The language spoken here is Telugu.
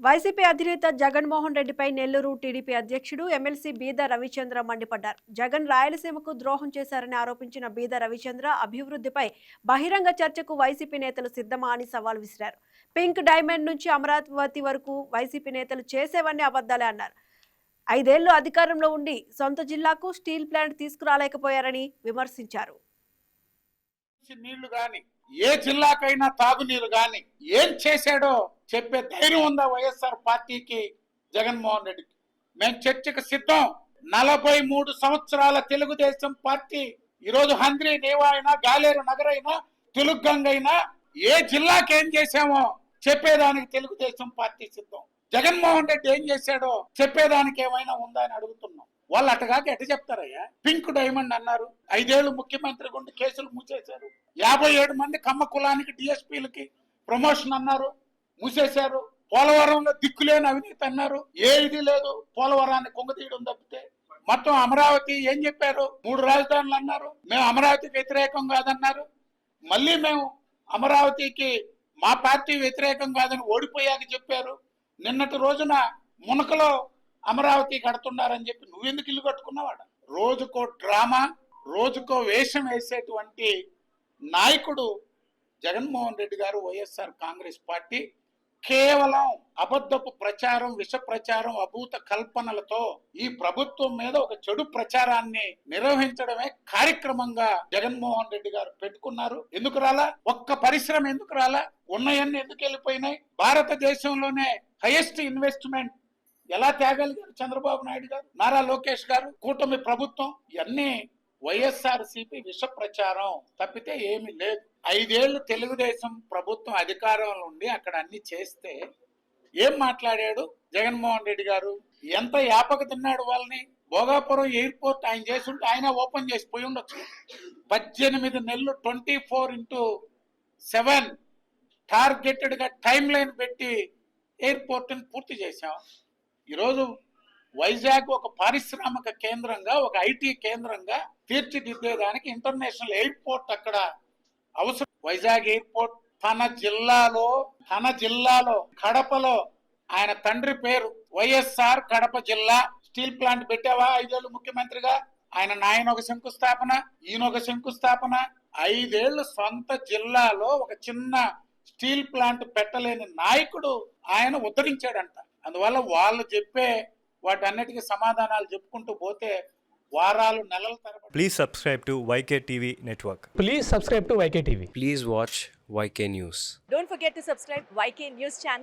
వైసీపీ అధినేత జగన్మోహన్ రెడ్డిపై నెల్లూరు టీడీపీ అధ్యక్షుడు ఎమ్మెల్సీ బీద రవిచంద్ర మండిపడ్డారు. జగన్ రాయలసీమకు ద్రోహం చేశారని ఆరోపించిన బీద రవిచంద్ర అభివృద్ధిపై బహిరంగ చర్చకు వైసీపీ నేతలు సిద్ధమా అని సవాల్ విసిరారు. పింక్ డైమండ్ నుంచి అమరావతి వరకు వైసీపీ నేతలు చేసేవన్నీ అబద్దాలే అన్నారు. 5 ఏళ్లు అధికారంలో ఉండి సొంత జిల్లాకు స్టీల్ ప్లాంట్ తీసుకురాలేకపోయారని విమర్శించారు. నీళ్లు గాని ఏ జిల్లాకైనా తాగునీరు గాని ఏం చేశాడో చెప్పే ధైర్యం ఉందా వైఎస్ఆర్ పార్టీకి, జగన్మోహన్ రెడ్డికి? మేము చర్చకు సిద్ధం. 43 సంవత్సరాల తెలుగుదేశం పార్టీ ఈరోజు హంద్రీ నీవా అయినా, గాలేరు నగర్ అయినా, తెలుగుగంగ అయినా ఏ జిల్లాకి ఏం చేశామో చెప్పేదానికి తెలుగుదేశం పార్టీ సిద్ధం. జగన్మోహన్ రెడ్డి ఏం చేశాడో చెప్పేదానికి ఏమైనా ఉందా అని అడుగుతున్నాం. వాళ్ళు అటగాక ఎట చెప్తారయ్యా? పింక్ డైమండ్ అన్నారు, 5 ఏళ్లు ముఖ్యమంత్రి గుండి కేసులు మూసేశారు. 57 మంది కమ్మ కులానికి డిఎస్పీలకి ప్రమోషన్ అన్నారు, మూసేశారు. పోలవరంలో దిక్కులేని అవినీతి అన్నారు, ఏది లేదు. పోలవరాన్ని కుంగతీయడం తప్పితే మొత్తం అమరావతి ఏం చెప్పారు? 3 రాజధానులు అన్నారు. మేము అమరావతికి వ్యతిరేకం కాదన్నారు. మళ్ళీ మేము అమరావతికి మా పార్టీ వ్యతిరేకం కాదని ఓడిపోయాక చెప్పారు. నిన్నటి రోజున మునకలో అమరావతి కడుతున్నారని చెప్పి నువ్వెందుకు ఇల్లు కట్టుకున్నావాడ? రోజుకో డ్రామా, రోజుకో వేషం వేసేటువంటి నాయకుడు జగన్మోహన్ రెడ్డి గారు. వైఎస్ఆర్ కాంగ్రెస్ పార్టీ కేవలం అబద్ధపు ప్రచారం, విష ప్రచారం, అభూత కల్పనలతో ఈ ప్రభుత్వం మీద ఒక చెడు ప్రచారాన్ని నిర్వహించడమే కార్యక్రమంగా జగన్మోహన్ రెడ్డి గారు పెట్టుకున్నారు. ఎందుకు రాలా? ఒక్క పరిశ్రమ ఎందుకు రాలా? ఉన్నాయన్నీ ఎందుకు వెళ్ళిపోయినాయి? భారతదేశంలోనే హైయెస్ట్ ఇన్వెస్ట్మెంట్ ఎలా తేగలిగారు చంద్రబాబు నాయుడు గారు, నారా లోకేష్ గారు, కూటమి ప్రభుత్వం? ఇవన్నీ వైఎస్ఆర్ సిపి విష ప్రచారం తప్పితే ఏమీ లేదు. 5 ఏళ్లు తెలుగుదేశం ప్రభుత్వం అధికారంలో ఉండి అక్కడ అన్ని చేస్తే ఏం మాట్లాడాడు జగన్మోహన్ రెడ్డి గారు? ఎంత యాపక తిన్నాడు వాళ్ళని. భోగాపురం ఎయిర్పోర్ట్ ఆయన చేసి ఉంటే ఆయన ఓపెన్ చేసి పోయి ఉండొచ్చు. 18 నెలలు 24/7 టార్గెటెడ్ గా టైం లైన్ పెట్టి ఎయిర్పోర్ట్ ని పూర్తి చేశాం. ఈరోజు వైజాగ్ ఒక పారిశ్రామిక కేంద్రంగా, ఒక ఐటీ కేంద్రంగా తీర్చిదిద్దేదానికి ఇంటర్నేషనల్ ఎయిర్పోర్ట్ అక్కడ అవసరం. వైజాగ్ ఎయిర్పోర్ట్ తన జిల్లాలో కడపలో ఆయన తండ్రి పేరు వైఎస్ఆర్ కడప జిల్లా స్టీల్ ప్లాంట్ పెట్టావా 5 ఏళ్లు ముఖ్యమంత్రిగా? ఆయన నాయన ఒక శంకుస్థాపన, ఈయన ఒక శంకుస్థాపన. 5 ఏళ్లు సొంత జిల్లాలో ఒక చిన్న స్టీల్ ప్లాంట్ పెట్టలేని నాయకుడు ఆయన ఉద్ధరించాడంట. అందువల్ల వాళ్ళు చెప్పే వాటన్నిటికీ సమాధానాలు చెప్పుకుంటూ పోతే వారాలు, నెలల తరబడి. Please subscribe to YK TV Network. Please subscribe to YK TV. Please watch YK News. Don't forget to subscribe YK News channel.